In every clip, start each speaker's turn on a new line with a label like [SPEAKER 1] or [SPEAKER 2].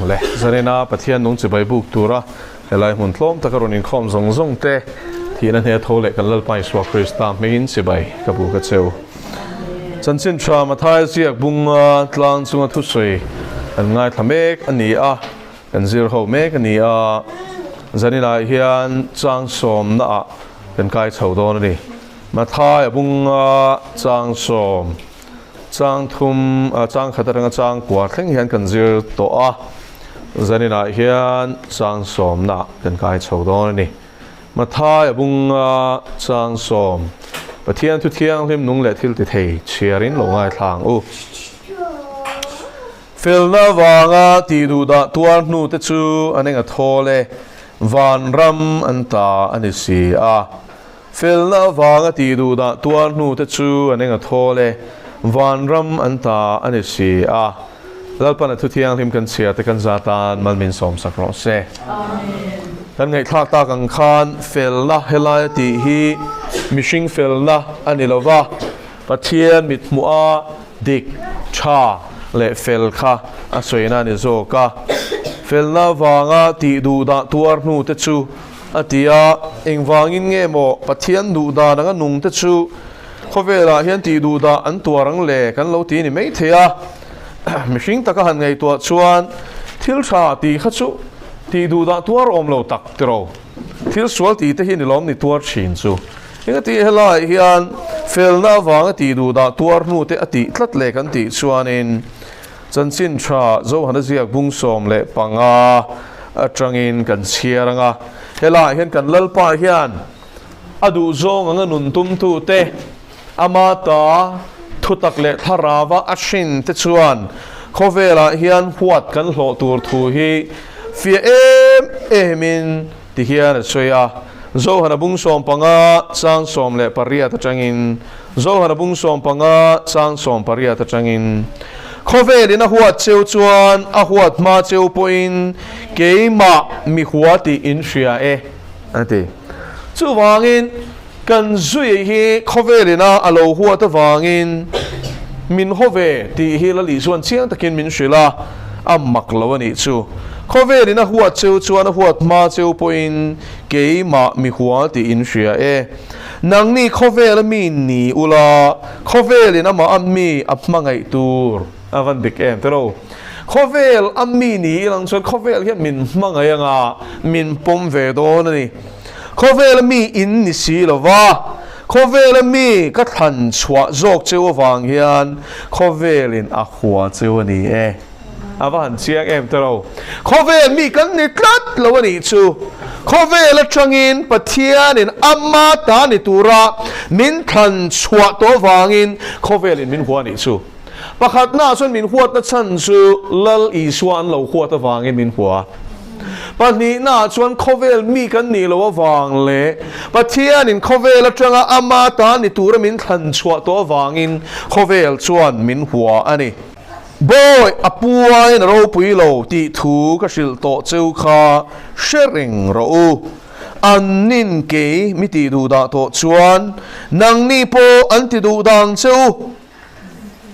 [SPEAKER 1] le zarina pathian nung chibai buk tura helai mun thlom takaronin khom zong zong te thina ne thole kan lal pai swa krista megin chibai kabu ka cheu chanchin thra mathai siak bunga tlang chunga thu soi an ngai thamek ani a kan zir ho mek ani a zarina hian chang som na kan kai chho don ni mathai bunga chang som chang thum chang khataranga chang kwa thleng hian kan zir to a zanina hian chang som na kan kai chho don ni mathai bunga chang som pathian thu thiang hlim nung le thil ti thei chiarin lo ngai thlang u filna wanga ti du da tuar nu te chu anenga thole van ram anta ani si a filna wanga ti du da tuar nu te chu anenga thole van ram anta ani si a lalpana thu thiang hlim kan chia te kan zatan malmin som sakro se amen kan ngai thak ta kan khan felna helai ti hi mishing felna anilova pathian mitmua dik cha le fel kha asoina ni zo ka felna wanga ti du da tuar nu te chu atia engwangin nge mo pathian du da nga nung te chu khowela hian ti du da an tuarang le kan lo ti ni mai thea mishing taka han ngai to chuan thil tha ti kha chu ti du da tuar om lo tak tro thil sual ti te hi ni lom ni tuar chin chu inga ti helai hian felna wanga ti du da tuar nu te ati tlat le kan ti chuanin chanchin tha zo hana ziak bung som le panga atangin kan chiaranga helai hian kan lalpa hian adu zong anga nun tum tu te amata thutak le tharawa ashin te chuan khowela hian huat kan hlo tur thu hi fia emin ti hian soya zo hana bung som panga sang som le paria ta changin zo hana bung som panga sang som paria ta changin khovelina huat cheu chuan a huat ma cheu poin keima mi huati in ria e ati chu wangin kan zui hi khovelina alo huat wangin min hove ti hi la li chuan chiang takin min shila amak lawani chu khovelina huat cheu chuan a huat ma cheu poin keima mi huati in ria e nangni khovel mi ni ula khovelina ma ammi apmangai tur avan dik em tero khovel ammi ni lang chuan khovel hian min hmangai anga min pom ve don ani khovel mi in ni si lova khovel mi ka than chua zok cheu wang hian khovelin a huwa cheu ani e avan chiang em tero khovel mi kan ni tlat lo ani chu khovel atangin pathianin amma ta ni tura min than chua to wangin khovelin min huwa ni chu pakhat na chuan min huat na chan chu lal i suan lo huat awangin min huwa pani na chuan khovel mi kan ni lo awang le pathian in khovel atanga ama ta ni tur min than chua to awangin khovel chuan min huwa ani boy apuai na ro pui lo ti thu ka sil to cheu kha sharing ro an nin ke mi ti du da to chuan nang ni po an ti du dang cheu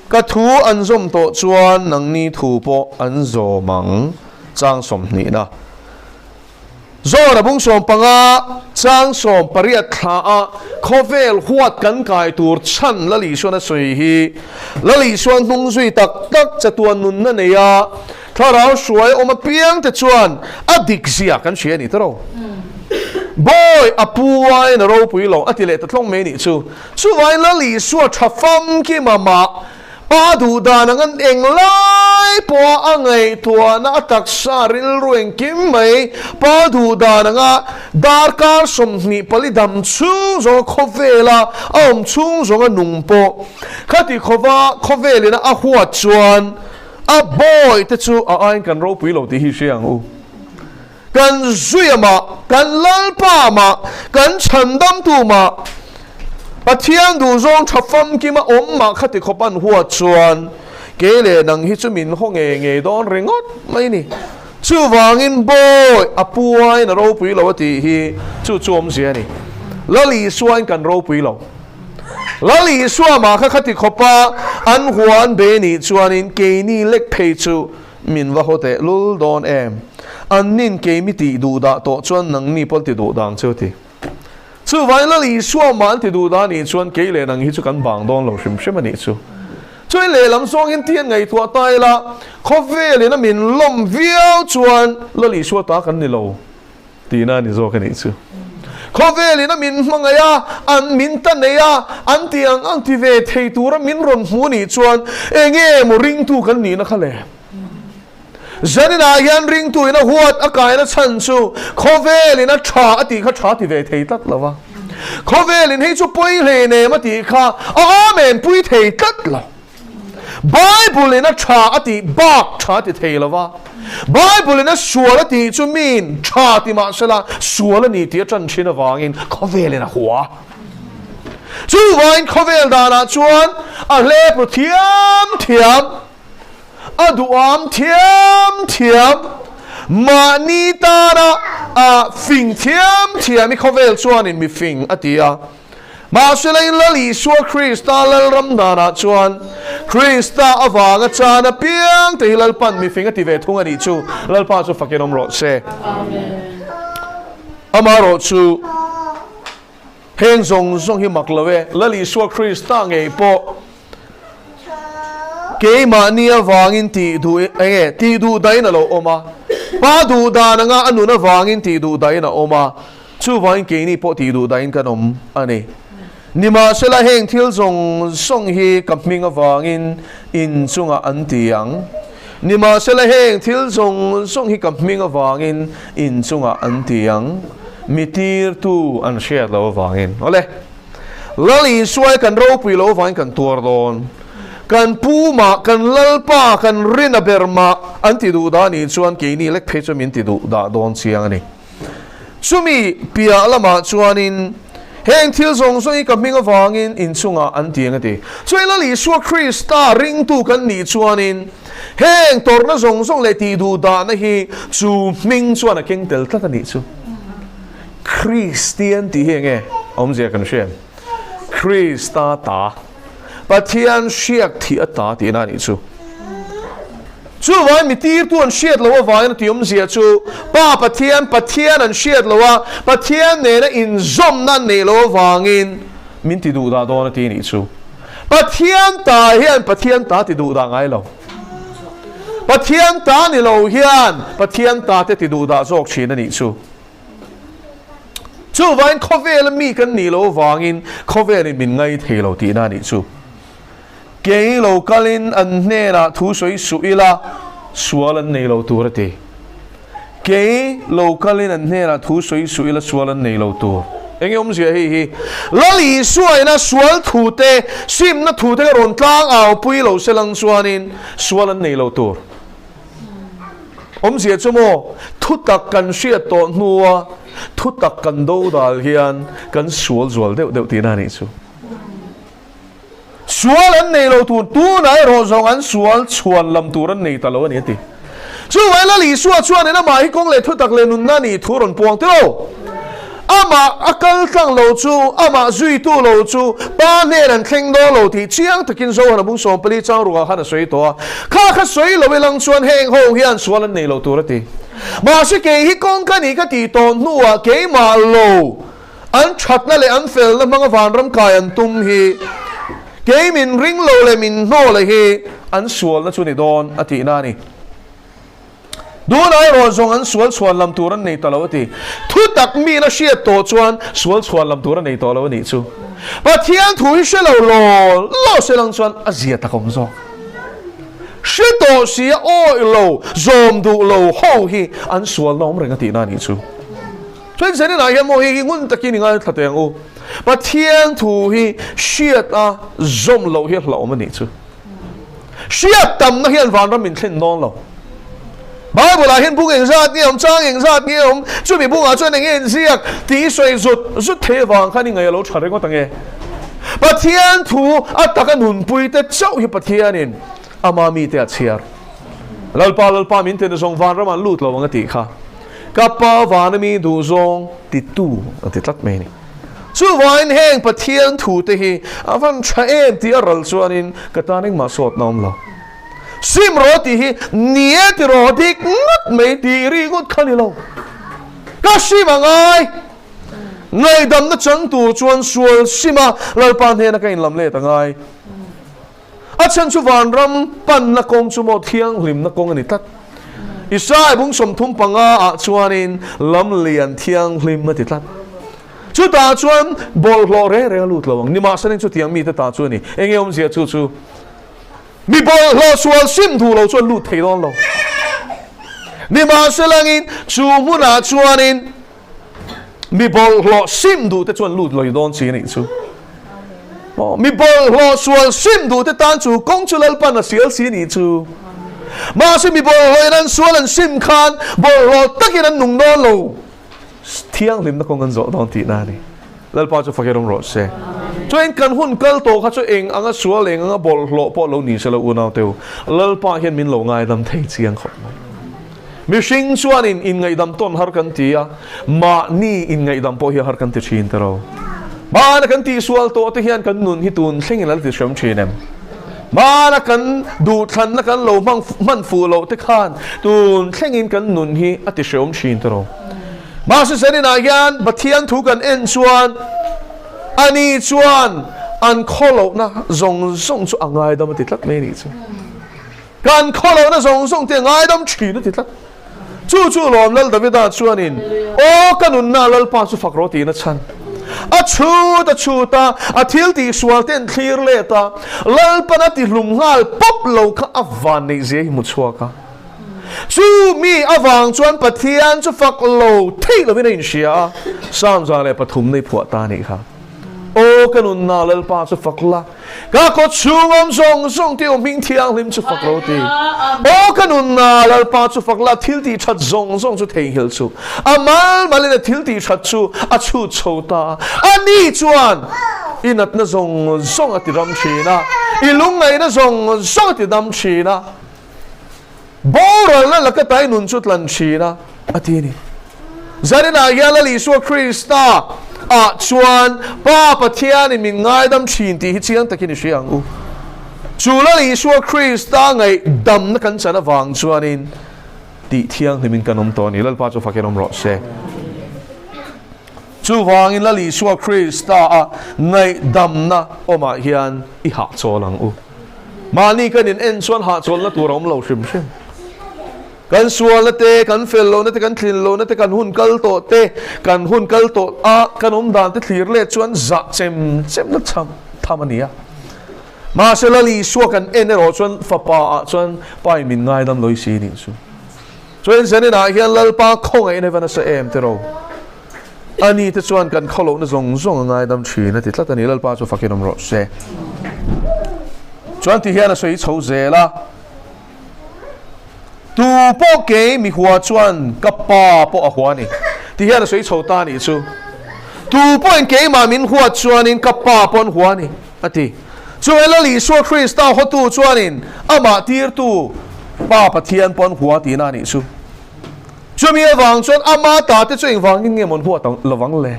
[SPEAKER 1] ka thu an zom to chuan nang ni thu po an zo mang chang som ni na zo na bung som panga chang som pariat tha a khovel huat kan kai tur chan lali suan a soi hi lali suan hnung zui tak tak chatuan nun na neya tharau suai oma piang te chuan adik zia kan chia ni taro boy apuai na ro pui lo atile ta thlong me ni chu vai lali suat thafam ki mama pa du da nang eng lai po angai tua na tak saril rueng kim mai pa du da nanga dar kar som ni palidam chu zo khovela om chung zo nung po khati khovelina a huat chuan a boy te chu a ain kan ro pui lo ti hi siang u kan zuyama kan lalpa ma kan chandam tu ma pathian du zong thafam ki ma om ma khati khopan huwa chuan kele nang hi chu min ho nge don ringot mai ni chu wangin boy apuai na ro pui lo ti hi chu chom sia ni lali suan kan ro pui lo lali suwa ma khati khopa an huan be ni chuanin ke ni lek phei chu min va hote lul don em an nin ke mi ti du da to chuan nang ni pol ti du dang chu ti chu vai la li suwa man ti du da ni chuan ke le nang hi chu kan bang don lo shim shim ani chu chuan le lam song in tian ngai thua tai la khovel in a min lom viau chuan la li suwa ta kan ni lo ti na ni zo kan ni chu khovel in a min mangaya an min ta neya an tiang ang ti ve thei tur min ron hu ni chuan enge mo ring tu kan ni na khale zanina hian ring tu in a huat a kai na chan chu khovel in a tha ati kha tha ti ve thei tat lawa khovel in hei chu poi le ne ma ti kha amen pui thei tat la Bible in a tha ati bak tha ti thei lawa Bible in a suala ti chu min tha ti ma sala suala ni ti chan chin awangin khovel in a huwa chu wain khovel dana chuan a le pro thiam aduam thiam ma ni ta na a fing thiam mi khovel chuan in mi fing atia ma sela in la li suwa Krista lal ram dana chuan Krista awanga chana piang te hilal pan mi fing ati ve thung ani chu lal pa chu fakinom ro se amen amaro chu heng zong hi maklawe la li suwa Krista ngei po ke ma ni awangin ti du dai na lo oma pa du da na nga anu na wangin ti du dai na oma chu wain ke ni po ti du dai kanom ani nima sela heng thil zong song hi kapming awangin in chunga an tiang nima sela heng thil zong song hi kapming awangin in chunga an tiang mitir tu an share lo awangin ole lali suai kan ro pui lo awangin kan tur don kan puma kan lalpa kan rina berma an ti du da ni chuan ke ni lek phe chu min ti du da don chiang ani sumi pia lama chuanin heng thil zong zong i kapming awangin in chunga an tiang ati chuan la li suwa Krista ring tu kan ni chuanin heng tor na zong le ti du da na hi chu ming chuan a keng tel tlat ani chu Christian ti henge om zia kan shem Krista ta pathian shiak thi ata ti na ni chu chu vai mi tir tu an shiat lo wa na ti om zia chu pa pathian an shiat lo wa pathian ne na in zom na ne lo wangin min ti du da do na ti ni chu pathian ta ti du da ngai lo pathian ta ni lo hian pathian ta te ti du da zok chin na ni chu chu vai khovel mi kan ni lo wangin khovel min ngai thei lo ti na ni chu ke lo kalin an ne na thu soi su ila sualan nei lo tur te ke lo kalin an ne na thu soi su ila sualan nei lo tur enge om sia hi lali suai na sual thu te sim na thu te ron tlang au pui lo selang suanin sualan nei lo tur om sia chumo thu tak kan sia to nuwa thu tak kan do dal hian kan sual zual deuh ti na ni chu sual an nei lo tu nai ro zong an sual chuan lam tur an nei ta lo ani ti chu wai la li suwa chuan ena mai kong le thu tak le nun na ni thu ron puang te lo ama akal tlang lo chu ama zui tu lo chu pa ne ran thleng do lo ti chiang takin zo han bung som pali chang ruwa han soi to kha soi lo lang chuan heng ho hian sual an nei lo tur ti ma se ke hi kong ka ni ka ti ton nuwa ke ma lo an that na le an fel na mga van ram kai an tum hi ke min ring lo le min no le hi an sual na chu ni don ati na ni do nai ro zong an sual chuan lam tur an nei ta lo ti thu tak mi na sia to chuan sual chuan lam tur an nei to lo ni chu pathian thu she lo se lang chuan a zia ta kom zo she to sia o lo zom du lo ho hi an sual nom reng ati na ni chu chuan sen na hian mo hi ngun takin ngai thateng u pathian thu hi shiat a zom lo hi lo ma ni chu shiat tam na hian van ram min thlen non lo Bible la hian bung eng zat ni om chang eng zat ni om chu mi bung a chuan eng en ziak ti soi zut the wang khan ngai lo thare ngo tange pathian thu ataka nun pui te chau hi pathian in ama mi te achiar lalpa min te zong van ram an lut lo wang ti kha kapa van mi du zong ti tu ati tlat me ni chu wain heng pathian thu te hi avan tha em ti aral chuanin kataning ma sot nom lo ซิมรอตีฮีเนียติรอดิกงัดไม่ตีรีงดขันนี่เราก็ซิมาไงไงดำนัดจังตัวชวนชัวซิมาเราปานเฮนักอินลำเล่ตั้งไงอาฉันชูวันรำปันนักกงชูโมเทียงลิมนักกงอันนี้ตัดอิสราเอลบุ้งสมทุมปังอาชวนินลำเลียนเทียงลิมมาติดตัดชุดตาชวนบอลโลเร่เร่ลุดระวังนี่มาเสนชุดเทียงมีแต่ตาชวนนี่เองยอมเสียชูมีบอลโลชวนซิมถูเราชวนลุดเทลอนเรานี่มาเสนงินชูมุนาชวนินมีบอลโลซิมดูแต่ชวนลุดเราอยู่โดนชีนี่ชูมีบอลโลชวนซิมดูแต่ตานชูกงชูเลลปันเสียสีนี่ชูมาสิมีบอลโลนั้นชวนซิมคานบอลโลตักยันนุ่งนอนเราเที่ยงลิมนักกงกันโจดอนตีนานี่แล้วพอจะฟังรำรสเซ่ช่วยกันหุ่นกัลโตข้าช่วยเองอังสัวเองอังบอลโลปอลโลนี่เสลอุนเอาเตียวแล้วพอเห็นมินโลง่ายดำเทียเสียงขบมีชิงชวนอินไงดำต้นฮาร์กันตีอะมานี่อินไงดำพอเฮียฮาร์กันตีชินเตอร์มานักกันตีสวลโตที่เฮียนกันนุนฮิตุนเช่นนั้นติชมชีนมมานักกันดูทันนักกันโลมันฟูโลที่ขานตุนเช่นกันนุนฮิอติชมชีนเตอร์มาสิเสนินายานบัดเทียนถูกันเอ็นชวนอันนี้ชวนอันข้อโลนะส่งช่วยง่ายดำติดลัดไม่นี่จ้ะการข้อโลนะส่งที่ง่ายดำชีนติดลัดจู่ลมลัลดาวิดาชวนินโอ้กันนุนน่าลัลปาสุฟักโรตีนัชันชูตาทิลตีสวลเต็นคลีร์เลตาลัลปนัติลุมงาลป๊อบโลกอัฟวานในเสียมุดชัวกะชูมีอวังชวนปะเทียนจะฟักโลที่เราไม่ได้ยินเสียสามจานเลยปฐุมในผัวตานี่ครับโอ้กันนุนน่าเลลปาจะฟักละก็กดชูงอมส่งที่อมิงเทียงลิมจะฟักโลตีโอ้กันนุนน่าเลลปาจะฟักละทิลตีชัดส่งจะเทียงหิลชูอามาเลยทิลตีชัดชูชูโชตาอันนี้ชวนอินัดน่ะส่งอติรำชีนะอีลุงไงน่ะส่งอติดำชีนะบอลนั่นละก็ตายนุนชุดลันชีนะอาทินี้จารินายาลลิสวคริสตาชวนป้าปะเทียนมีง่ายดำชีนที่เชียงตะกินเชียงจูลลิสวคริสตาไงดำนักกันชนะวังชวนินที่เที่ยงที่มีกันนมตัวนี้แล้วป้าจะฟังนมรสเซ่จูวังอินลลิสวคริสตาไงดำนะโอมาเฮียนอีหักโซลังมานี่กันเอ็นชวนหักโซลละตัวเราเราชิมกันสวลเตกันเฟลโลนเตกันคลินโลนเตกันหุ่นกัลโตเตกันหุ่นกัลโตกันอมดานเตคลีร์เลชวนจักเจมนัดทำอันนี้มาเชลลีชัวกันเอ็นเอโรชวนฟ้าป่าชวนไปมินง่ายดำลอยซีนิสุชวนเซนินาเฮียนลลปาคงไอเนวันเสเอ็มเตโรอันนี้เตชวนกันขลุ่นส่งง่ายดำชีนติดละตันนี้ลลปาชวนฟักกินอมรสเซชวนที่เฮียนสวยโชว์เซละตูโปเกมีหัวชวนกับป้าปอหัวนี่ที่เฮียนสวยโชว์ตานี่ชูตูโปเกมามินหัวชวนินกับป้าปนหัวนี่อะทีชวนละลิสวคริสต์หัวตูชวนินอามาตีร์ตูป้าปะเทียนปนหัวตีนานี่ชูชวนมีวังชวนอามาตาที่ชวนวังเงี้ยมันหัวต้องระวังเลย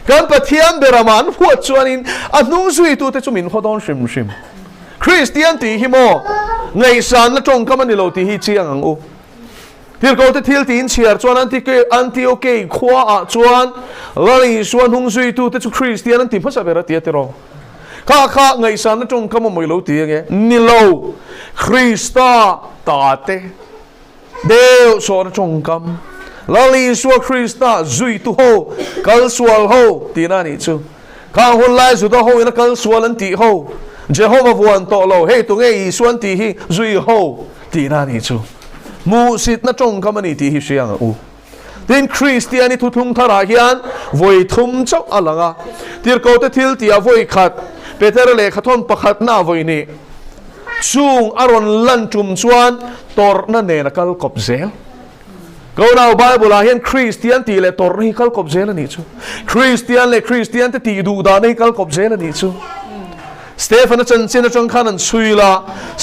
[SPEAKER 1] กันปะเทียนเบรามันหัวชวนินอันนุ่งสวยตูที่ชวนมินหัวต้องชิมคริสเตียนตีฮิโมไงสันและจงก็มันนิโลตีฮิเชียงอูที่เราจะทิลตีนเชียร์ชวนอันติโอเกย์ขวาชวนแล้วอีชวนหงสุยตูที่ชุคริสเตียนนั่นตีภาษาเบรตีเตโรข้าไงสันและจงก็มันไม่โลตีไงนิโลคริสตาตาเตเดวสอนจงกำแล้วอีชวนคริสตาจุยตูโฮกัลสวลโฮตีนั่นนี่ชูข้าหุ่นไล่สุดโฮนักกัลสวลนันตีโฮเจโฮวาวันโตโลเฮตุงเออีส่วนที่ฮิจุยโฮตีนานิจูมูสิตนัจงคำนี้ที่ฮิเชียงอูดินคริสเตียนิทุทุงทาราฮิอันวยทุมเจ้าอะไรงะที่เราจะทิลตีอวยขัดเปเตอร์เล่ขัดทนประขัดหน้าวยนี่ช่วงอารอนลันจุมชวนตอร์นั่นเองนักลกบเซลก็เราไบเบิลเห็นคริสเตียนตีเลยตอร์นี่กัลกบเซลนี่จูคริสเตียนที่ตีดูดานี่กัลกบเซลนี่จูสเตฟานาจันเซนจังขันสุยละ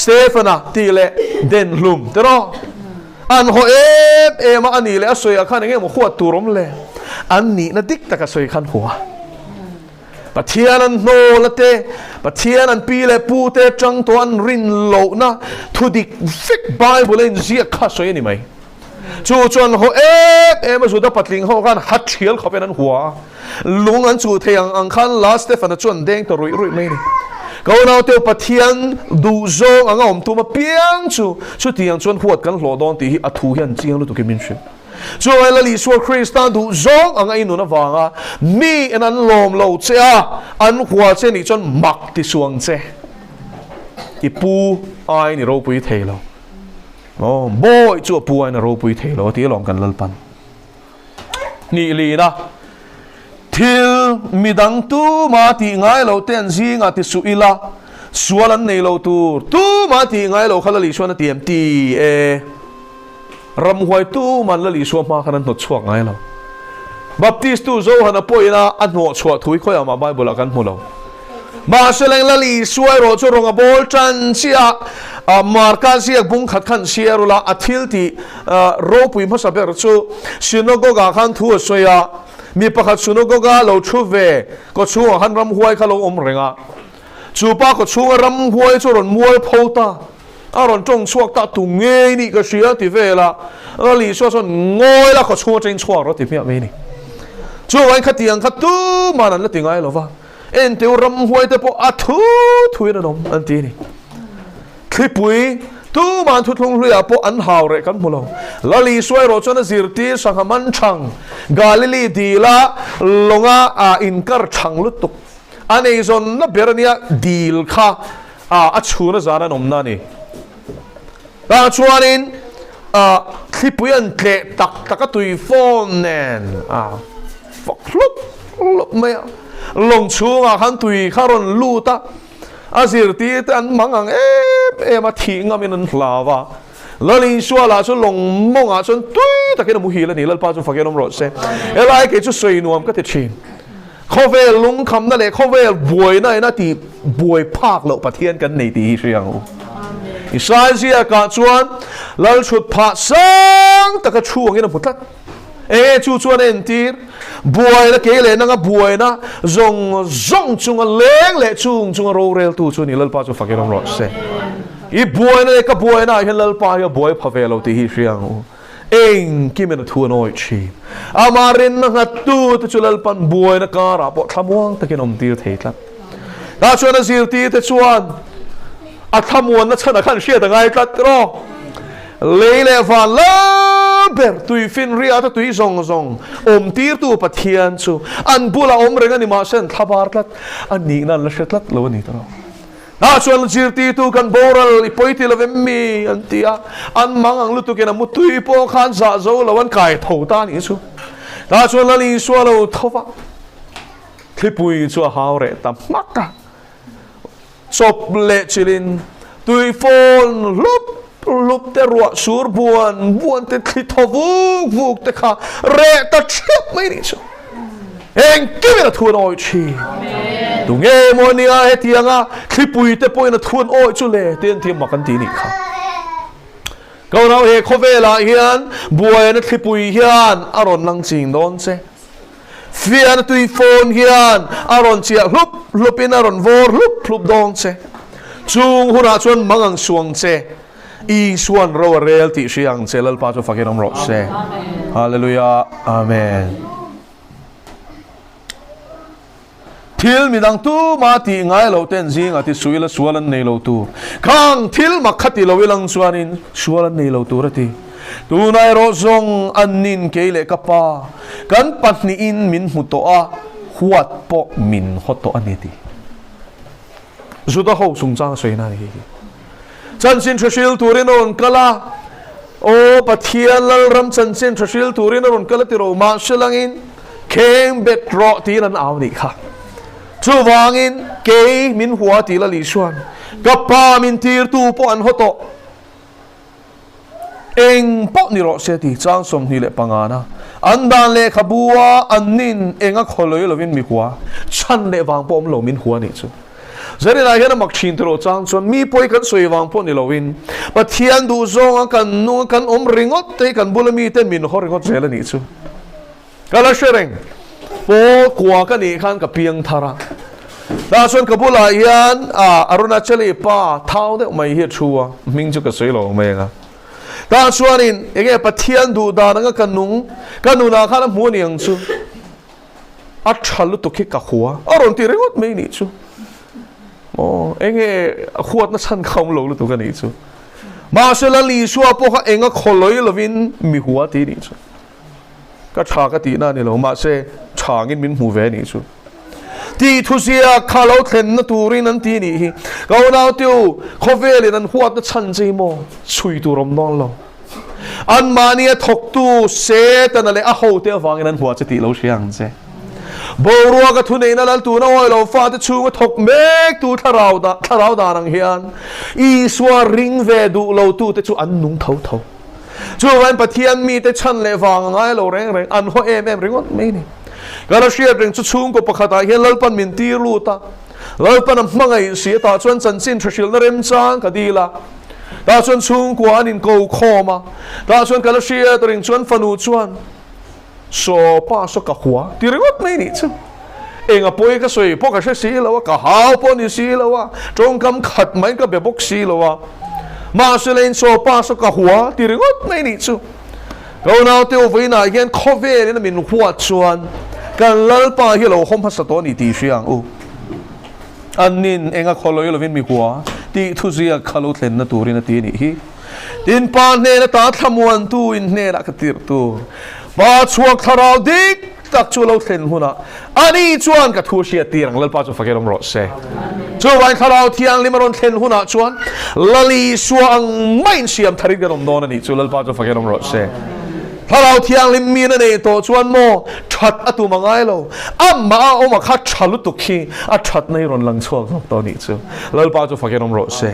[SPEAKER 1] สเตฟานาตีเลเดนลุมเตรออันโฮเอมาอันนี้เลยสุยขันอย่างเงี้ยมันขวดตูรมเลยอันนี้น่ะดิกตะกะสุยขันหัว ปัทยานันโนละเตปัทยานันปีเลปูเตจังตัวอันรินโลนะทุดิกฟิกไบเบิลเลนเสียข้าสวยนี่ไหมจู่จวนเขามาสุดปัดลิงเขากันฮัดเชียลเขาเป็นนั้นหัวลุงอันจู่เทียงอังคันลาสเตฟันจวนเด้งตัวรุ่ยไม่นี่เขาเอาเตียวปัทยานดูโจงอังอมตัวมาเปียงจู่เทียงจวนหัวกันหลอดอนตีอัทุเฮียนจีงลุตุกิมินชิจู่ไอ้ละลิสวคริสตันดูโจงอังไอ้หนุนวางอ่ะมีอันลมโลเจ้าอันหัวเจนี่จนมักติสวงเจอีปูไอ้นี่เราปุยเทเราโอ้บ่อยจู่ปูไอ้นี่เราปุยเทเราที่ลองกันลปันนี่ลีนะทิลมีดังตู้มาที่ไงเราเต้นซิงอาทิสุอิละส่วนนั้นในเราตู้มาที่ไงเราขลังลิชวนเตรียมตีรำหวยตู้มันละลิชวนมาขนาดหนวดช่วงไงเราบัพติสตู้โจหันป่วยนะอันหัวช่วงถุยค่อยเอามาใบบุหรี่กันหมดเรามาเสลงละลิช่วยเราจะรองบอลจันเชียมาร์กาเซียบุ้งขัดขันเชียรุละอาทิลที่เราปุยมาสับเปอร์ชูชิโนโกกาขันทั่วสวยมีประคัตสุนกกาเราชูเวก็ชูหันรำหวยเขาเราอมเริงจูป้าก็ชูรำหวยจูรนมวยพูตาอารอนจงชวกตาตุงเงยนี่ก็เสียติเวละลีชัวชนงอยละก็ชัวเจนชัวรถติเมียไม่นี่จูไว้ขัดเตียงขัดตู้มานั่นละติงไงหรอวะเอ็นเตียวรำหวยแต่พออัดทุยระดมอันตีนี่คลิปปุยตู้มันทุกลงเรือพออันหาวเรกันหมดแล้วลลีสวยรถจนสิรตีสังหมันชังกาลิลีดีละลงอินกัรชังลุตุกอันนี้จนนับเบรนียดีลค่ะอัจฉริยะนมนั่นนี่แต่ชวนนี้คลิปยันเกะตักตุยฟอนเนนฟักลุกไม่ลงชูขันตุยคารอนลูตาอาศิรตีแต่อันมังอังมาทิ้งมินันลาวะแล้วลิชัวลาชนลงมองชนตุยตะเกียนมุฮีแล้วนี่แล้วป้าชนฟักเกนอมรถเซ่ไล่เกจุสวยนวมก็ติดชินเขาเวลลุงคำนั่นเลยเขาเวลบวยนั่นนะที่บวยภาคเราประเทศกันในที่เชียงอิสราเอลเสียการชวนแล้วชุดผ้าสังตะกช่วงนี้นะพุทธชูชวนเอ็นทีร์บวยนะเกลเลนังบวยนะจงจุงเล้งเละจุงโรเรลตูชวนนี่ลป้าจะฟังกันรอดเซ่อีบวยนะก็บวยนะเห็นลป้าก็บวยพาเวลที่เชียงเองกิมันทัวน้อยชีอามารินนะตูตะจุลปันบวยนะการะปะทำวงตะกินอมตีร์เทตัดถ้าชวนนะสิรตีตะชวนอัฐมวนนะชนะขันเชียต่างไงตัดรอเลฟันเลเบอร์ตุยฟินเรียตตุยซงอมตีร์ตัวปะเทียนชูอันบุลาอมเรงนี่มาเส้นทับาร์ตัดอันนี้นั่นละเช็ดลัดแล้วนี่ตลอดถ้าชวนจิรตีตัวกันโบราลอีปอยติลเวมีอันตีอันมังอังลุตุกินมุตุยโปขันซาโซแล้ววันไก่เท่าตานี่ชูถ้าชวนละลีชัวเราทับคลิปุยชัวหาวเรตัมมักกะศพเละชิลินตุยฟอนลุบแต่รัวสูรบวนแต่คลิทวุกแต่ข้าเร่ตัดเชือกไม่ได้ชัวเองกินละทวนอ้อยชีตุงเอโมเนียเฮตียงคลิปุยแต่ปุยละทวนอ้อยจุเล่เตียนเทียมมากันทีนี่ค่ะก็เราเฮคเวลาเฮียนบวยนักคลิปุยเฮียนอารอนลังจิงโดนเซเฟียนตุยโฟนเฮียนอารอนเชียลุบอินอารอนวอร์ลุบโดนเซจุงหุราชวนมังสวงเซอีส่วนเราเรียลที่เชียงเซลล์ป้าจะฟังกันน้ำรสเซฮาเลลูยาอาเมนทิลมีดังตู้มาที่ไงเราเต้นซิงอาทิสุยละสวลันในเราตู้ข้างทิลมาขัดที่เราวิลังสวนินสวลันในเราตู้ระทีตูนายรถงอันนินเกลกับป้ากันปัตนีอินมินหุตโตอาหัวปอมินหุตโตอันนี้ทีจุดเขาสุ่งจ้างสวยนั่นเองจันสินทศิลตูรินอนกลาโอ้ปะเทียนลลรำจันสินทศิลตูรินอนกลาติโรมาชลังอินเคงเบ็ดรอตีนันเอานี่ค่ะชูวางอินเกยมินหัวตีละลิชวนกับป้ามินตีร์ตูปอันหโตเองปอนิโรเสติจ้างสมนี่เลปังอานะอันดานเลขบัวอันนินเองก็ขลุ่ยลวินมีหัวฉันเลวางปอมลมินหัวนี่จูเจริญอะไรนะมักชินตโรจังส่วนมีป่วยกันสวยวางพวกนี่เราวินปัทยันดูซองกันนูกันอมริงอตเตกันบุลมีเตมินหอริงอตเจริญนี่จูกันละเชริงโปกัวกันนี่ขันกับเพียงทาระ ta xuân Kabula hiền Arunachali pa thao đấy mày hiệt chua mình cho cái suy lo mày à ta xuân in cái pathian du da nó cái nung na khá là muốn niệm chu chalu tu khi cả khua rồi thì rất mấy nị chu cái khuất nó săn không lâu tu cái nị chu mà sẽ là lý xua po cái anh khổ lối là vin mi hua tí nị chu cái cha cái tí na nị lo mà sẽ cha nghìn min mu về nị chu tí thu xia khá lâu thèn nó tu rin anh tí nị câu nào tiêu khó về liền anh khuất nó săn gì mò chui tu rom non lo anh mà nia thọc tu sẽ tên là hậu tiêu vàng anh khuất sẽ tí lâu xiang chứ bầu rùa cái thu này nó là tu nó ngồi lâu pha chu cái thọc mấy tu thà rau đà năng hiền y xua ring về đủ lâu tu te chu ăn nung thâu thâu chu anh bắt thiên mi te chân lệ vàng ngay lâu reng reng ăn hoa em reng ngót mấy này cái đó xia reng chu chung có bạc khát hiền lâu pan min ti lu ta lâu pan am mang ai xia ta chuan chân xin thil na rem chang cái đi là ta chuan chung của anh in câu kho mà ta chuan cái đó xia ta reng chuan phanu chuan so pa so ka khua ti ringot mai ni chu enga poi ka soi po ka si lawa ka hau po ni si lawa trong kam khat mai ka be bok si lawa ma se len so pa so ka khua ti ringot mai ni chu ko na te o na hian khove ni min huat chuan kan lal pa hi lo hom sa to ni ti siang u anin enga kholoi lo vin mi hua ti thu zia khalo thlen na turin na ti ni hi tin pa ne na ta thamuan tu in ne la ka tir tu ba chuak tharau dik tak chu lo thlen huna ani chuan ka thu sia tirang lal pa chu fakelom ro se chu wan tharau thiang limaron thlen huna chuan lali suang main siam thari garom don ani chu lal pa chu fakelom ro se tharau thiang lim mi na ne to chuan mo that atu mangai lo amma oma kha chalu tu khi a that nei ron lang chuak to ni chu lal pa chu fakelom ro se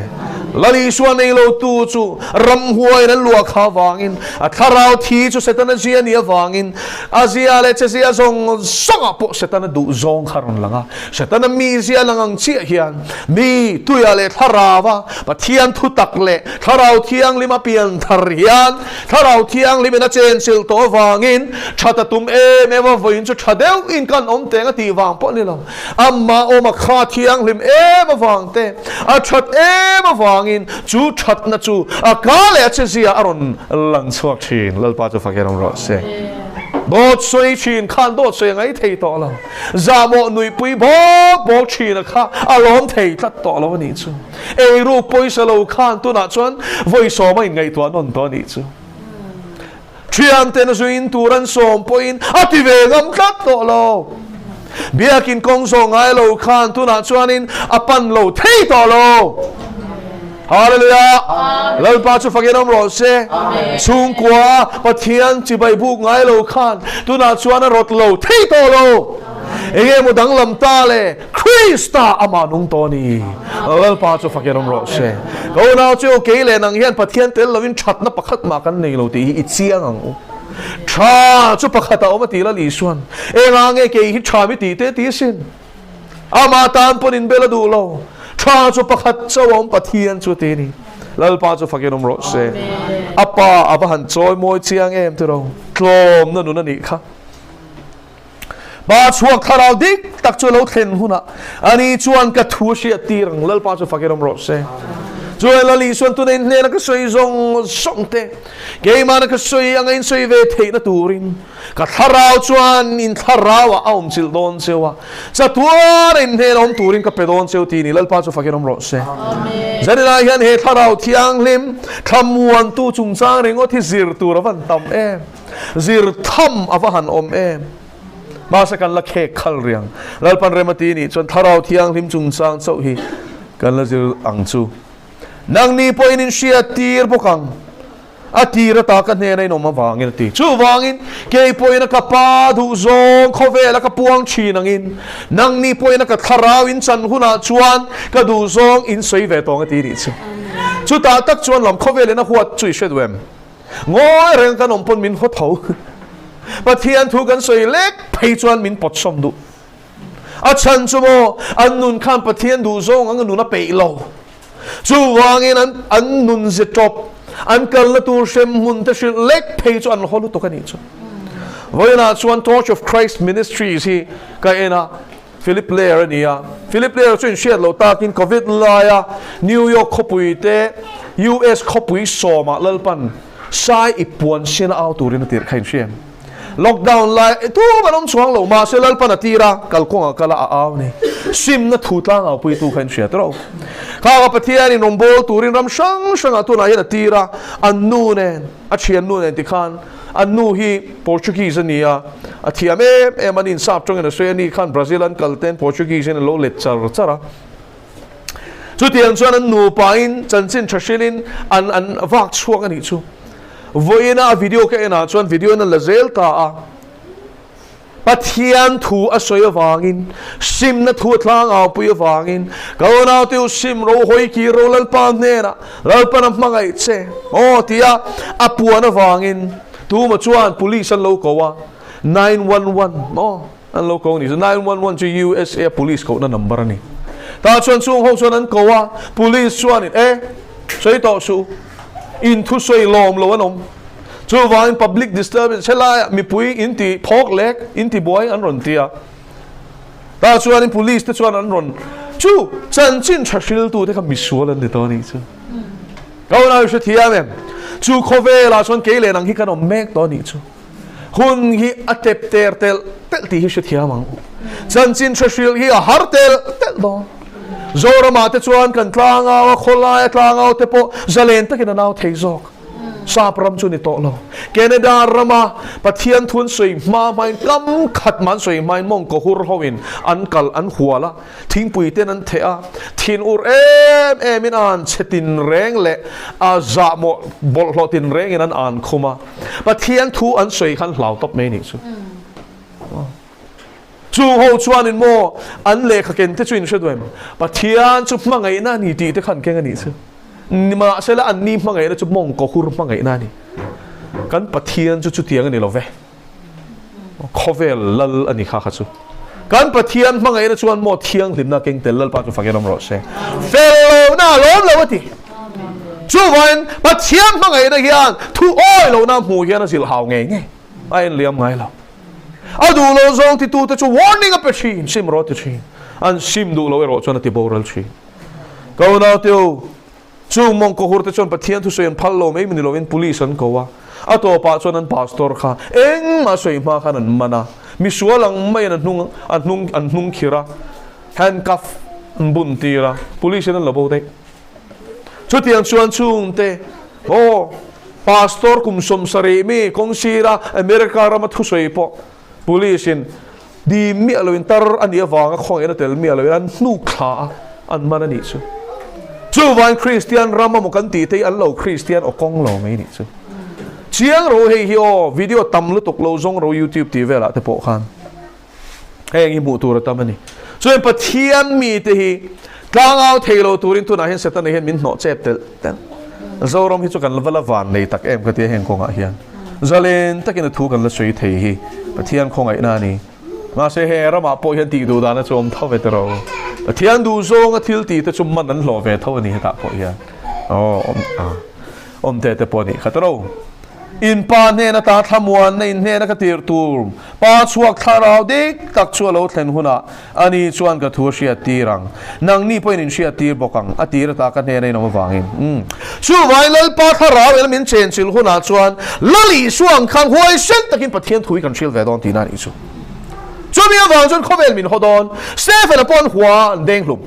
[SPEAKER 1] lali suan nei lo tu chu ram huai na lua kha wangin a tharau thi chu setana zia ni wangin azia le che zia zong songa po setana du zong kharon langa setana mi zia langang chi hian mi tu ya le tharawa pathian thu tak le tharau thiang lima pian thar hian tharau thiang limena chen sil to wangin thata tum e me wa voin chu thadeu in kan om tenga ti wang po ni lo amma oma kha thiang lim e ma wang te a that e ma wangin chu that na chu a ka le che zia aron lang chuak thin lal pa chu fakerom ro se bot soi chin khan dot soi ngai thei to lo za mo nui pui bo chin kha alom thei tat to lo ni chu e ru poi sa lo khan tu na chuan voi so mai ngai to non to ni chu thian ten zuin turan som poin ati ve ngam tat to lo biakin kong so ngai lo khan tu na chuanin apan lo thei to lo Hallelujah. Lal pa chu fakenom ro se chung kwa pathian chi bai bu ngai lo khan tu na chuan rot lo thei to lo ege mo dang lam ta le Krista ama nung to ni lal pa chu fakenom ro se ko na chu ke le nang hian pathian tel lovin that na pakhat ma kan nei lo ti i chiang ang tha chu pakhata oma ti la li suan e nga nge ke hi tha mi ti te ti sin ama tan ponin bela du lo tha chu pakhat chawom pathian chu te ni lal pa chu fakenom ro se apa abahan choi moi chiang em tu ro tlom na nu na ni kha ba chuak tharau dik tak chu lo thlen huna ani chuan ka thu sia tirang lal pa chu fakenom ro se chuan lali suan tu nei ne na ka soi zong song te ke ma na ka soi angain soi ve thei na turin ka tharau chuan in tharau a om chil don sewa cha tuar in he om turin ka pedon seu ti ni lal pa chu fakenom ro se amen zanila hian he tharau thiang lim thamuan tu chung chang ringo thi zir tur avan tam em zir tham avahan om em masa kan la khe khal riang lalpan remati ni chon tharau thiang lim chung chang chau hi kan la zir ang chu nang ni poin in sia tir bokang atira ta kan ne nei no ma wangin ti chu wangin ke poin ka pa du zong khovela ka puang chi nangin nang ni poin ka tharau in chan huna chuan ka du zong in soi ve tong ti ri chu ta tak chuan lam khovela na huat chui shedwem ngoi reng kan om pon min ho tho pathian thu kan soi lek phei chuan min pot som du a chan chu mo an nun khan pathian du zong ang nu na pe lo chu wangin an nun ze top an kal na tur shem mun ta shil lek phei chu an holu to kani chu voina chuan Torch of Christ Ministries hi ka ena ฟิลิปเลอร์นี่ฟิลิปเลอร์ช่วยเชียร์เราตากินโควิดลายนิวยอร์กขบุยเต US ขบุยโซมาเล่นปันใช้อีปวนเชียนเอาตัวเรนติร์ใครเชียนล็อกดาวน์ไล่ตัวมันน้องช่วงเรามาเสียเล่นปันตีระกัลกงกัลเอาเนี่ยซิมนัทถูตางเอาปุยตัวใครเชียร์ตัวข้าวปะเทียนี่น้องโบตัวเรนรำช่างตัวไหนยันตีระอันนู้นเนี่ยอันเชียนนู้นเนี่ยที่ขันอันนู้นฮีโปรตุเกสนี่อันที่มันอินซับตรงนั้นเสียนี่ขันบราซิลันกัลเทนโปรตุเกสนี่โลเลตซาร์ซาระจุดที่อันส่วนอันนู้นไปจันทร์ชัชลินอันวักช่วงอันนี้ชูวันนี้วิดีโอแค่นั้นส่วนวิดีโอนั้นละเซลตาปัทยันทูอาศัยวางินซิมนัทูทางเอาปุยวางินก็วันเอาที่ซิมโรหอยกีโรลัลปันเนนะลัลปันนับมังไอเช่โอ้ที่อาปัวนวางินทูมาชวน police อันโลกว่า911โอ้อันโลกนี่911จะ USA police เขานั่นนัมเบอร์นี่แต่ชวนช่วงห้องชวนนั้นก็ว่า police ชวนนี่ใช้ต่อสู้อินทุสวยลมโลวนมจู่ว่าอิน public disturbance ใช่ละมีปุยอินที่พอกเล็กอินที่บอยอันรอนเตียแต่ชวนอิน police ที่ชวนอันรอนจู่จันจินชัชลิลตัวที่เขามิสวลันที่ตอนนี้จู่เขาหน้าอยู่ที่อะไรจู่โควิดละชวนเกลี่ยนังฮิกันอมเมกตอนนี้จู่คุณฮิอัตเตปเตอร์เตลที่ฮิชที่อามังจันจินชัชลิลฮิฮาร์เตลดอนโซรามาเตชวนกันกลางเอาคนลายกลางเอาเตปโปจะเล่นตะกินเอาเทจอกซาปรำจุนิโตโลแคนาดารามาปะเทียนทุนสวยมาไม่กำขัดมันสวยไม่มองก็หุรหวินอันกัลอันหัวละทิ้งปุยเตนันเทอะทิ้งอุรมินอันเชตินแรงเละอาจาโมบอลลตินแรงนั้นอันคุมาปะเทียนทูอันสวยขันเหล่าตบเมนิสุจู่หัวชวนอินโมอันเล็กเกินที่ช่วยนิชด้วยมั้งปะเทียนจุดมังไงนั่นนี่ดีที่ขันเก่งนี่สินี่มาเสร็จแล้วอันนี้มังไงแล้วจุดมองก็คุรมังไงนั่นนี่กันปะเทียนจุดเทียงนี่เราเว้คอเวลลลอันนี้ข้าขัดสุกันปะเทียนมังไงแล้วชวนโมเทียงลิมน่าเก่งแต่ลลปาจุฟังยังรอเซ่เฟลน่าล้มเลยวะทีจู่วันปะเทียนมังไงนะเฮียนทุกอ้อยเราหน้าหมูเฮียนสิลหาวไงไอ้เลี้ยมไงเราเอาดูเราจงที่ตัวจะ warning กับชีนซิมรอที่ชีนอันซิมดูเรารอจนที่บอรัลชีนก็น่าเที่ยวจู่มองก็หัวที่จนปะเทียนทุเรียนพัลโลไม่มีเราเป็น police อันก็ว่าเอาตัวป้าจนนั้น pastor ค่ะมาสวยมาขนาดมันนะมีส่วนหลังไม่อันนุ่งขีระ handcuff บุนตีระ police นั้นเราบอกได้ชุดที่อันส่วนชุ่มเตโอ้ pastor คุมสมสรีมีคงชีระอเมริการามาทุสวยปอpolice ดีมีอะไรเป็นตาอันนี้ฟังก็คงเอ็นเตลมีอะไรเป็นนุกขาอันมันนี่สุจู่วันคริสเตียนรามามุกันตีที่อันเราคริสเตียนออกกงเราไม่นี่สุเชียงเราเฮียวิดีโอตั้มลุตกเราจงเรา YouTube ทีวีละแต่พอขันเฮ้ยมูตัวเราตั้มนี่ส่วนปะเทียนมีที่กลางเอาเทโลตัวรินตัวไหนเห็นเสร็จนี่เห็นมินโนเจ็บเตลเรารำฮิจุกันละวันละวันในตักเอ็มก็ที่เห็นคงอ่ะเฮียนจะเล่นตักกินถูกันละสวยเที่ปะเทียนคงไอ้นานี่มาเสียเหระมาปอยเห็นตีดูดานะจอมเท่าเวทเราปะเทียนดูโซ่ก็ทิลตีแต่จมมันนั้นหล่อเวทเท่านี้ตาปอยเฮียอ๋อมเตะปอนี่ขัดเราอินปานเนนตาทำวันในเนนก็ตีร์ตูมปาชวกทาราวเด็กตักชัวเราเห็นหุ่นอันนี้ชวนกับทัวเชียตีรังนางนี่ไปนินเชียตีร์บกังอตีร์ตากันเนนในน้องฟังอินช่วยไว้แล้วปาทาราวเอลมินเชนชิลหุ่นชวนลลีชวนขังหวยเส้นตะกินปะเทียนถุยกันชิลเวดอนตีนั่นอีสุช่วยมีอะไรจนเขาเวลมินฮอดอนเซฟนปอนหัวเด้งลุม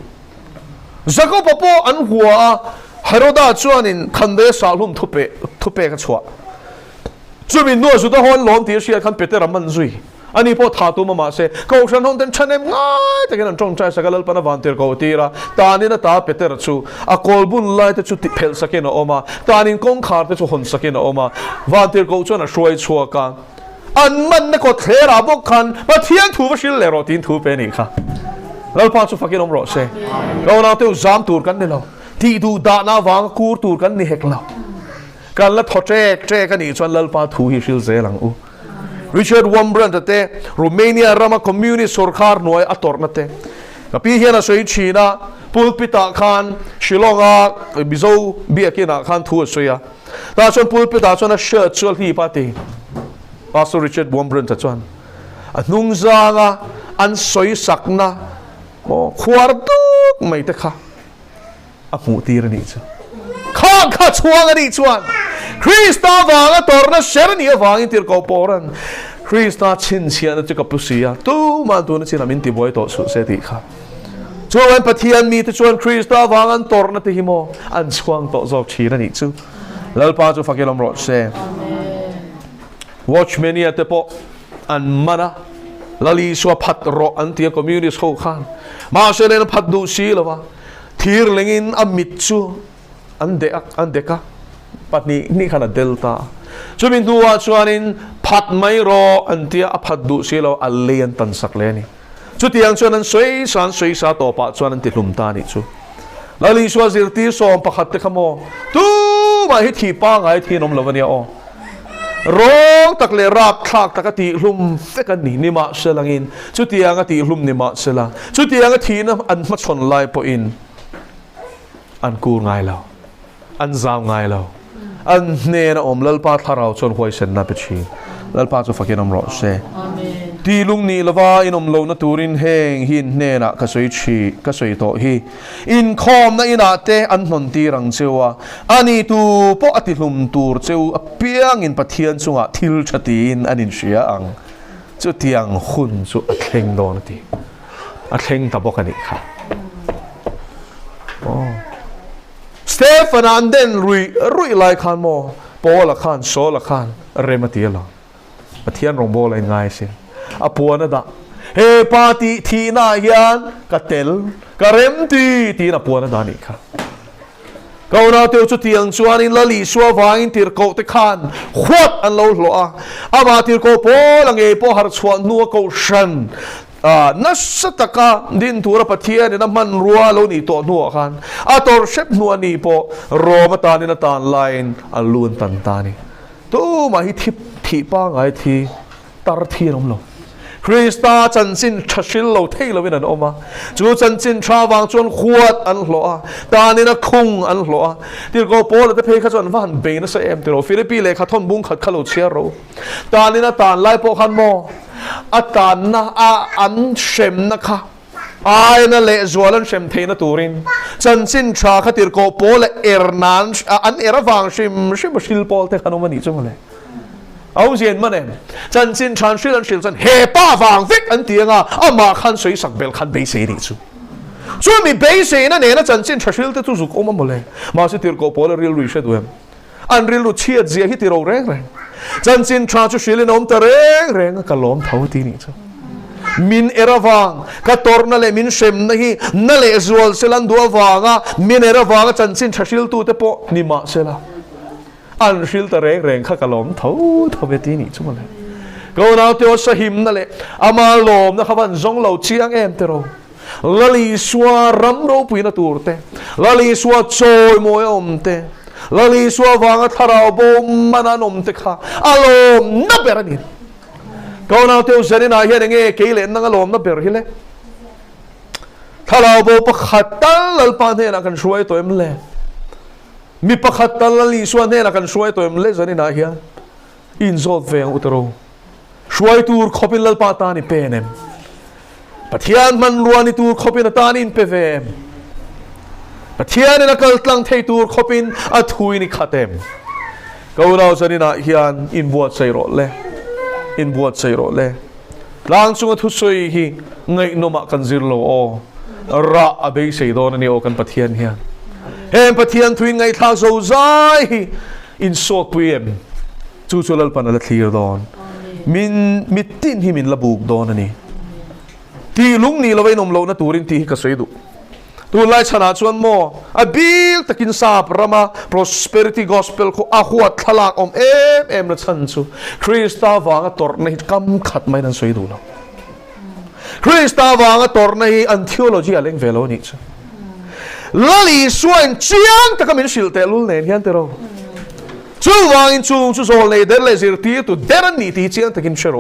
[SPEAKER 1] จะก็ปะปออันหัวฮารุดาชวนอินคันเดสาลุมทุเปกันชัวจุบินนัวสุดท้ายล้อมที่เชียร์คันเป็ดเตอร์มันซุยอันนี้พอท้าตัวมาเสกเขาฉันห้องเต็มชั้นเอ็มง่ายแต่กันจงใจสักการะปนวันเตอร์เขาตีระตานี่นะตาเป็ดเตอร์ชูอากอลบุญไล่แต่ชุดเพลสักกันออกมาตานี่กงขาดแต่ชุดหนสักกันออกมาวันเตอร์เขาชวนช่วยชัวกันอันมันนี่ก็เทระบกคันมาเทียนถูกชิลเลโรตินถูกเป็นอีกค่ะแล้วพอชุดฟักกันอมรอเสเราเราเที่ยวจามตูร์กันนี่เราที่ดูดานาวางคูร์ตูร์กันนี่เฮกเราการละทอดเจกันอีกส่วนลัลปาทูฮิชิลเซลังอูริชาร์ดวอมเบรนต์เตโรมาเนียรามาคอมมิวนิสต์สุรคาร์หน่วยอัตอร์นัตเตกับพี่เฮียนะสวยชีนะปุลปิตาคานชิลองาบิโซบีอากินะคานทัวสวยแต่ส่วนปุลปิตาส่วนเชิดส่วนที่ปาร์ตี้พาสเตอร์ริชาร์ดวอมเบรนต์ส่วนนุ่งจาง อันสวยสักนะโอ้ควาร์ตุกไม่แต่ค่ะอาหูตีระนี่จ้ะข้างข้าช่วงอันนี้ชวนคริสต์วางตัวนั้นเชรนี่วางอินทิร์กอปอรันคริสต์ชินเชียนจะกับปุษยาตู้มาตัวนั้นชินามินติบอยตัวสุดเสด็จค่ะชวนปะเทียนมีที่ชวนคริสต์วางอันตัวนั้นที่หิมอันช่วงตัวจอกชีระนี่จูแล้วป้าจะฟังกันลำรอดเซ่ Watchman เนี่ยแต่พออันมันนะแล้วลีสวพัดรออันที่คอมมิวนิสต์เขาขันมาเสด็จพัดดูสีแล้ววะทีร์ลิงินอมิตซูอันเด็กปัดนี่ขนาดเดลต้าช่วยมินดูว่าชวนินพัดไม่รออันที่พัดดูสีแล้วอัลเลียนตันสักเลนี่ช่วยที่ยังชวนั้นสวยสาต่อปะชวนั้นติดลุมตานี่ชูแล้วลีสวซิรตีสอมประคัดเตขโมตู้มาให้ทีป้าไงที่นมเลวันนี้อ๋อร้องตักเลรับคลากตักตีลุมเฟกันนี่นิมาเสลังอินชุดที่ยังตีลุมนิมาเสลังชุดที่ยังทีนั้นอันมาชนไล่ปอินอันกูง่ายแล้วอันจามง่ายแล้วอันเนนอมลลปาทาราชนหวยเซนนับชีลลปาจะฟักนมรอเซทีลุงนี่ละว่าอินอมโลนตูรินเฮงหินเนนะก็สวยชีก็สวยโตฮีอินคอมนะอินาเตอันนนตีรังเจวะอันนี้ตูปอติลุมตูร์เจวเปียงอินปะเทียนสุงะทิลชตีนอันอินเชียอังจุดที่ยังหุ่นจุดอัดเข่งโดนทีอัดเข่งตะบกันอีกค่ะสเตฟานอันเดนรุยไลคานโมโปละคานโซละคานเรมาตีละปะเทียนรงโบเลยง่ายสิอปัวนั่นดะเฮปาติทีน่ายันกะเตลกะเรมตีน่ะปัวนั่นดานี่ค่ะเขาเราเที่ยวจุดที่ยังชวนอินละลีชัววางอินทิร์โกติคานขวดอันเราหล่ออามาทิร์โกโปลังเอโปหาร์ชวนนัวโกชันนัสตะกาดินทัวร์ปะเทียนน้ำมันรัวเรานี่ตัวนัวกันตัวเชฟนัวนี่โปรอมาตานี่นาตาไลน์อัลลูนตันตานี่ตู้มาฮิทิปทีป้าไงทีตาร์ทีน้ำลงคริสตาจันจินชัชิลเราเทเราเป็นอันออกมาจูจันจินชาวางจนขวดอันหล่อตานี่นะคงอันหล่อที่ก็โปแล้วจะเพย์ขจรวันเบนเสเอ็มที่เราฟิลิปปินส์เลยขัดทนบุ้งขัดขลุ่ยเชียร์ตานี่นะตาไล่โปขันโมอาตานะอันเชมนะคะนั่นแหละจวนเชมเทนตูรินจันจินชาขัดที่ก็โปและเอร์นันอันเอร์ฟังชิมชิลโปลเทขนมนี่จังเลยเอาเสียนมันเองจันจินชานชิลันชิลจันเฮป้าฟังฟิกอันเตียงมาขันสวยสักเบลขันเบสเซนี่จูช่วยมีเบสเซนั่นเองนะจันจินชาชิลที่ทุสุกอมมาเลยมาสิที่ก็โปและเรียลลุยเชดูเอ็มอันเรียลลุเชียดเสียฮิติโรแรงจันจินชาชิลินอมตะแรงก็ล้อมเท่าที่นี่จูมินเอราวังก็ตอร์นั่นแหละมินเชมนะฮีนั่นแหละจวลเซลันดัววังมินเอราวังจันจินชาชิลตูเตปนิมาเซลาอันชิลตะแรงข้ากล้อมเท่าเวทีนี่จุ่มเลยก็น่าเที่ยวสหิมนั่นแหละอามาลมนะครับวันจงเหล่าเชียงเอ็มเตโรลลีสวารำโรปุยนาตูร์เตลลีสวาโจยมวยอมเตลลีสวาวางทาราบมมันนมเตค่ะอารมณ์นับเบรนี่ก็น่าเที่ยวเสนินาเฮียนเงี้ยเกลี่ยนั่งอารมณ์นับเบรฮิเลทาราบปะขัดตันลปานเทนักกันช่วยตัวเอ็มเลยมีประคัตตลลีส่วนเนี่ยนักการช่วยตัวเองเล่นจะนี่นะเฮียอินโซดเวงอุตโรช่วยตัวขบินลลปาตานี่เป็นเอ็มปะเทียนมันรัวนี่ตัวขบินตานี่เป็นเวมปะเทียนนี่นักการตั้งเทตัวขบินอัฐุยนี่ขัดเอ็มก็เราจะนี่นะเฮียอินบวชใส่รถเลยอินบวชใส่รถเลยหลังสุดทุกสิ่งที่ไงโนมากันซิลโลโอระอเบยใส่โดนนี่โอกันปะเทียนเฮียเห็นปะเทียนทวินไงท้าโซใจอินโซตุยมจู่ๆลปันละทีร์ดอนมิตินหิมินละบุกดอนนี่ที่ลุงนี่เราไว้นมโลนะตูรินที่กษยดุตัวไล่ชนะชวนโมอบิลตะกินซาปรามา prosperity gospel เขาอาขวดทลากเอ็มนะชันซูคริสตาวางตอร์ในกำขัดไม่นั่นสวยดูแล้วคริสตาวางตอร์ในอันเทโอโลจีอะไรเวโลนี่ลลีส่วนเชียงตะกมินสิลเตลุลเนียนเตโรจู่วางอินจู่โซเลเดอร์เลซิร์ตีตุเดรันนี่ที่เชียงตะกินเชโร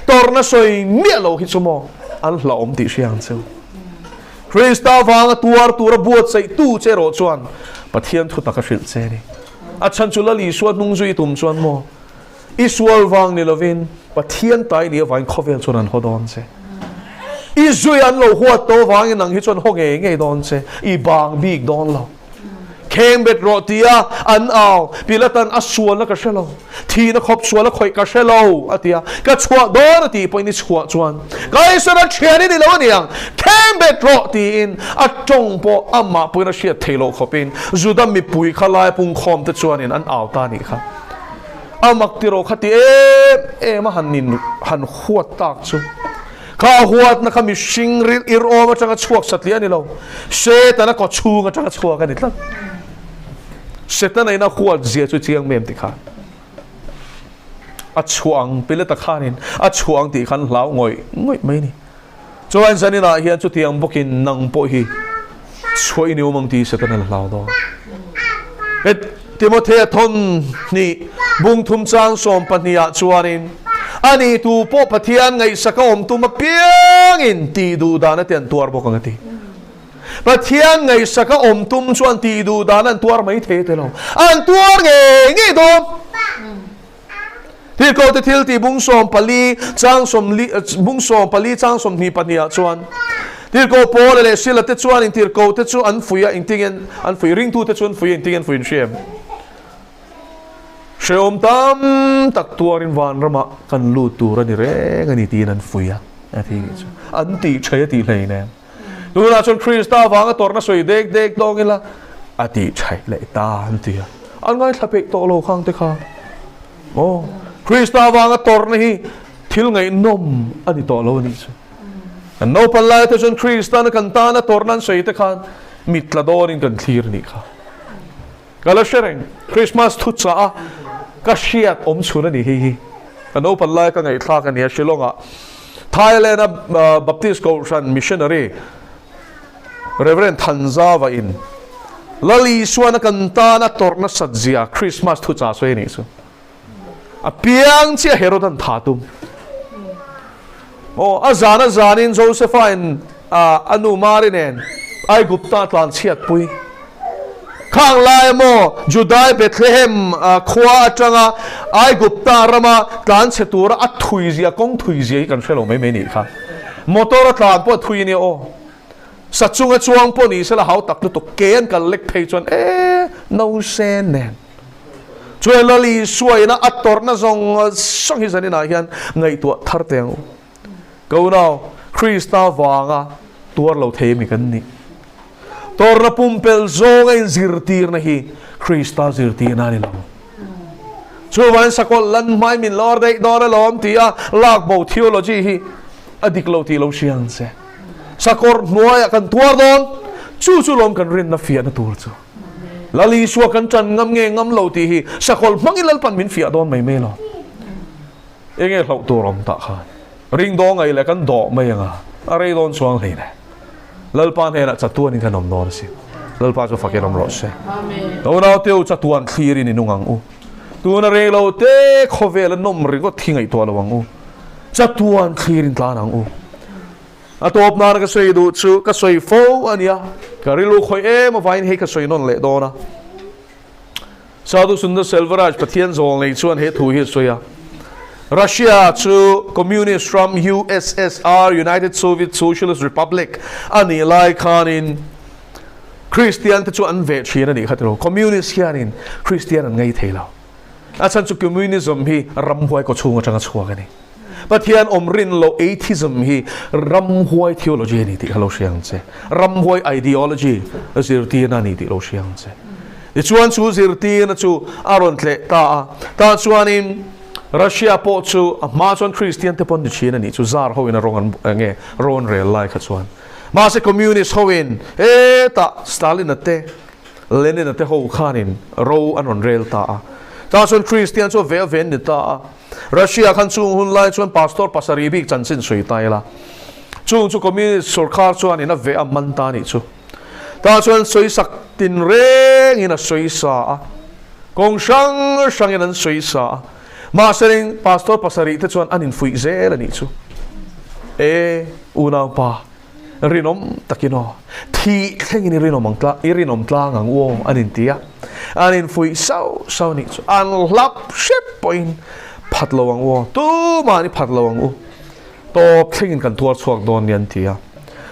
[SPEAKER 1] ตอร์น่ะสวยเมียโลหิตสมออันหลอมที่เชียงเซลคริสต์วางตัวบวชใส่ตู้เจโรชวนปะเทียนทุตะกสิลเจนี่อาชันจุลลีส่วนนุ่งจุยตุ่มชวนโมอิสวอลวางนิลวินปะเทียนตายนี่วางคอเวลชวนอันฮอดอนเซ Izuyan lo huat to wangin nang hichon honge nge don se I bang big don lo khem bet rotia an aw pilatan aswal na ka shelo thi na khop swal khoi ka shelo atia ka chua don ati point ni chua chuan kai sara chiani ni lo niang khem bet roti in atong po amma puina shia thelo khopin zudam mi pui khalai pung khom te chuan in an aw ta ni kha amak tiro khati e ma hanin han huat tak chu ka huat na kami shingri iro ma changa chuak satlia ni lo se ta na ko chu nga changa chuak ka ni tla Seta na ina huat zia chu chiang mem ti kha a chuang pile ta khanin a chuang ti khan lau ngoi mai ni chuan sanina hian chu tiang bokin nang po hi choi ni umang ti seta na lau do et Timothy thon ni bung thum chang som pania chuanin ani tu po pathian ngai sakom tu ma piang in ti du da na tian tuar bokang ti Pathian ngai saka tum chuan ti du danan tuar mai the te lo an tuar nge do ti ko te thil ti bung som pali chang som li bung som pali chang som ni pania chuan ti ko po le sila te chuan in ti ko te chu an fuya in tingen an fui ring tu te chuan fui in tingen fui in shem sheom tam tak tuar in van rama kan lu tu ra ni re ngani ti nan fuya ati an ti chaya ti nei ne Nung na chon Krista wanga torna soi dek dongila ati chai le ta antia an ngai thapek to lo khang te kha oh Krista wanga torna hi thil ngai nom ani to lo ni chu an no palai te chon Krista na kan ta na tornan soi te khan mitla dorin kan thlir ni kha gala shereng Christmas thu cha ka shiat chuna ni hi an no palai ka ngai thla kan ya shilonga Thailand Baptist Mission missionary Reverend Tanzava in Lali Swana Kantana Torna Sadzia Christmas to Chaswani so a piang chia Herodan Tatum Oh Azana Zanin Josephine Anu Marinen I Gupta Tlan Chiat Pui Kang Lai Mo Judai Bethlehem Kwa Changa I Gupta Rama Tlan Setura at Tuizia Kong Tuizia kan fellow me many ka Motor Tlan Po Tuini O Sa chunga chuang po ni sila hau tak to ken ka lek phei chuan no sen nen chuan lali suai na ator na zong song hi zani na hian ngai tu thar teng go now Krista wanga tuar lo the mi kan ni tor na pumpel zong in zirtir na hi Krista zirtir na ni lo chuan sakol lan mai min lor dei dor lom tia lak bo theology hi adik lo ti lo siang se Sakor nuaya kan tuar don chu lom kan rin na fia na tur chu lali suwa kan chan ngam nge ngam lo ti hi sakol mangilal pan min fia don mai me lo enge hlau turom ta khan ring do ngai le kan do mai anga are don chuang le ne lal pan he na chatuan in kanom nor si lal pa chu fakenom ro se amen do na teu chatuan thiri ni nungang u tu na re lo te khovel nom ri ko thingai to lawang u chatuan thirin tla nang u atop na ka soi du chu ka soi fo ania ka rilu khoi ma vain he ka soi non le dona Sadhu Sundar Selvaraj pathian zong nei chuan he thu hi soya Russia chu communist from USSR United Soviet Socialist Republic ani lai khan in Christian te chu an ve thina ni khatro communist hianin Christian an ngai thelo achan chu communism hi ramhuai ko chunga changa chuwa ni Pathian omrin lo atheism hi ramhuai theology ni ti halo siang che ramhuai ideology zirti na ni ti lo siang che chuan chu zirti na chu aron tle ta chuanin Russia po chu ma chuan Christian te pon ni china ni chu zar ho in a rongan nge ron rel lai kha chuan ma se communist ho in ta Stalin ate Lenin ate ho khanin ro anon rel ta chuan Christian chu ve ven ni ta Russia kan chung hun lai chuan pastor pasari bik chansin sui tai la chung chu communist sarkar chuan ina ve a man ta ni chu ta chuan soi sak tin reng ina soi sa kong sang in soi sa ma sering pastor pasari te chuan anin fui zel ani chu una pa rinom takino thi thengin rinom angtla irinom tla ngang wo anin tia anin fui sau ni chu an lap ship point phat lawang wo tu mani phat lawang u top thingin kan tuar chuak don yan tia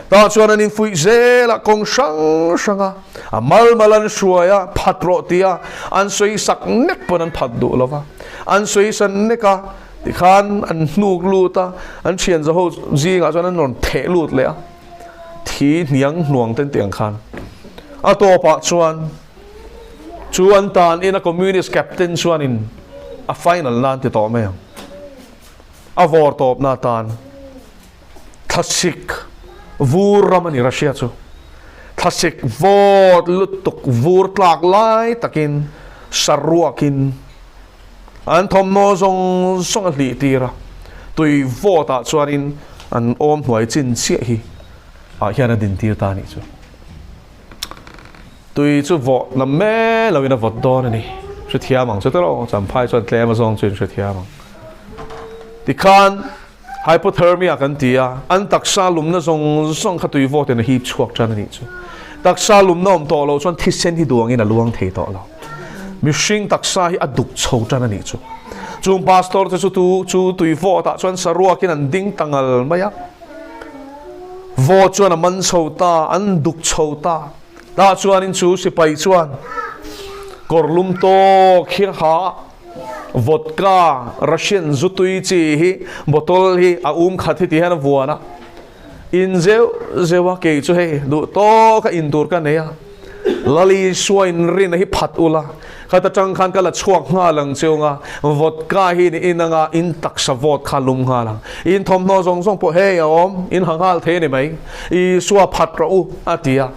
[SPEAKER 1] ta chuan anin fui zela kong sang sanga amal malan shuaya phatro tia an soi sak nek pon an phat du lova an soi san neka ti khan an hnuk luta an thian zo ho zinga chuan an non the lut le a thi niang hnuang ten tiang khan a to pa chuan chuan tan in a communist captain chuan in a final nan ti to me a vor top na tan thasik vur ramani Russia chu thasik vot lutuk vur tlak lai takin saruakin an thom no zong song a hli tira tui vota chuanin an om hnuai chin chia hi a hian a din tir ta ni chu tui chu vot na me lo in a vot don ani chu thiamang chu tero cham phai chuan tlem a zong chin chu thiamang ti khan hypothermia kan tia an taksa lum na zong khatui vot in a hi chuak chan ani chu taksa lum nom to lo chuan thisen hi duang in a luang thei to lo mishing taksa hi aduk chho chan ani chu chung pastor chu chu tui vot ta chuan saruakin an ding tangal maya vot chuan a man chho ta an duk chho ta ta chuan in chu sipai chuan korlum to khir ha vodka Russian zutui chi hi botol hi a khathi ti han vuana in zewa ke chu he du to ka indur ka neya lali suain rin hi phat ula khata chang khan kala chuak nga lang cheunga vodka hi ni inanga in taksa vot khalum nga lang in thom no zong zong po he om in hangal the ni mai I suwa phat ra u atia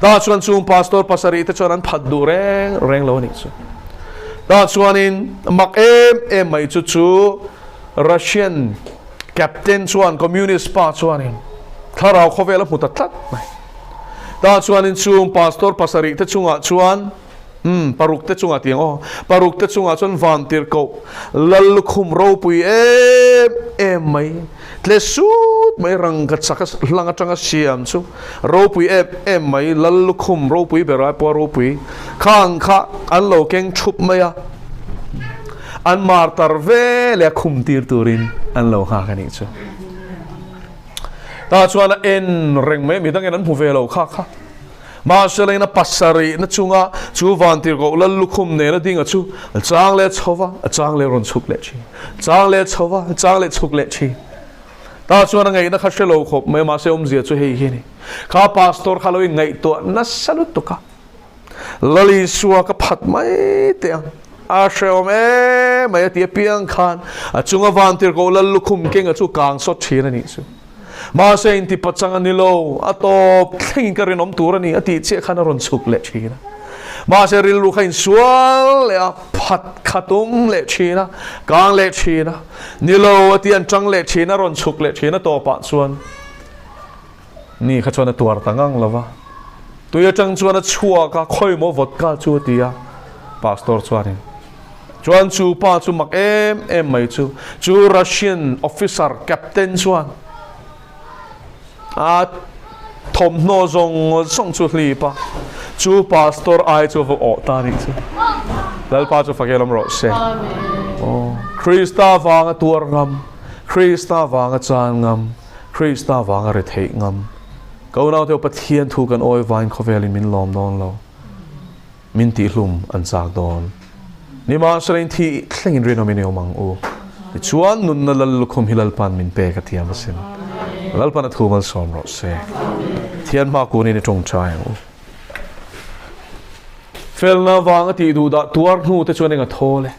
[SPEAKER 1] da chuan chung pastor pasari te chuan an phat du reng lo ni chu da chuan in mak em mai chu Russian captain chuan communist pa chuan in tharau khowela muta tlat mai da chuan in chung pastor pasari te chunga chuan paruk te chunga tiang o paruk te chunga chuan van tir ko lal khum ro pui em mai tle sut mai rang ka chaka langa changa siam chu ro pui em mai lal khum ro pui bera po ro pui khang kha an lo keng thup maya an mar tar ve le khum tir turin an lo kha kani chu ta chuan en reng me mi dang en an hu ve lo kha ma selena pasari na chunga chu van tir ko lal khum ne na dinga chu chang le chowa chang le ron chuk le chi chang le chowa chang le chuk le chi ta chuan ngai na khashe lo khop me ma se zia chu hei hi ni kha pastor khaloi ngai to na salut to ka lali suwa ka phat mai te a sheo me mai ti piang khan a chunga van tir ko lal khum kenga chu kang so thina ni chu ma se in ti pachang anilo atop thing ka rin om turani ati che khana ron chuk le china ma se ril lu khain sual le phat khatum le china kang le china nilo ati an chang le china ron chuk le china to pa chuan ni kha chuan tuar tangang lova tuya chang chuan chua ka khoi mo vodka chu tia pastor chuan chuan chu pa chu mak em mai chu Russian officer captain chuan a thom no zong song chu hli pa chu pastor ai chu vo o ta ni chu dal pa chu fakelam ro se oh Krista wanga tur ngam Krista wanga chan ngam Krista wanga re thei ngam ko nau te pathian thu kan oi vain khovelin min lom don lo min ti hlum an chak don ni ma srein thi thlengin reno min omang u chuan nun na lal khum hilal pan min pe ka thiam sin lal pan thu mal som ro se thian ma ku ni tong chai u fel na wang ti du da tuar nu te chuan nga thole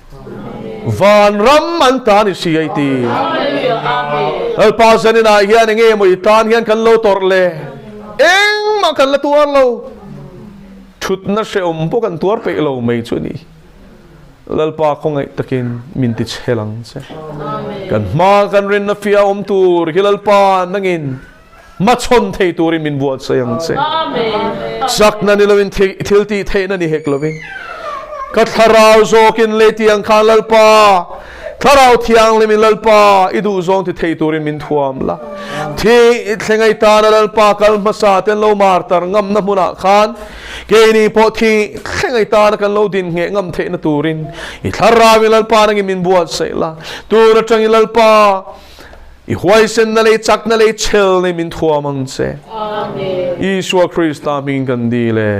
[SPEAKER 1] van ram man ta ni si ai ti al pa san na hian nge mo tan hian kan lo tor le eng ma kan la tuar lo thut na se po kan tuar pe lo mai chu ni lalpa ko ngai takin min ti chelang che kan ma kan rin na fia tur hilalpa nangin ma chon thei turin min buat sayang che sak na ni lovin thilti thei na ni hek lovin ka tharau zokin leti ang khalalpa tharau thiang le min lalpa idu zong ti thei turin min thuam la thi thengai ta na lalpa kal masa ten lo mar tar ngam na muna khan ke ni po thi thengai ta na kan lo din nge ngam the na turin I thara mi lalpa nang min buat sei la tur chang lalpa i huai sen na le chak na le chel ne min thua mang che. Amen. Isua Christa min kan di le.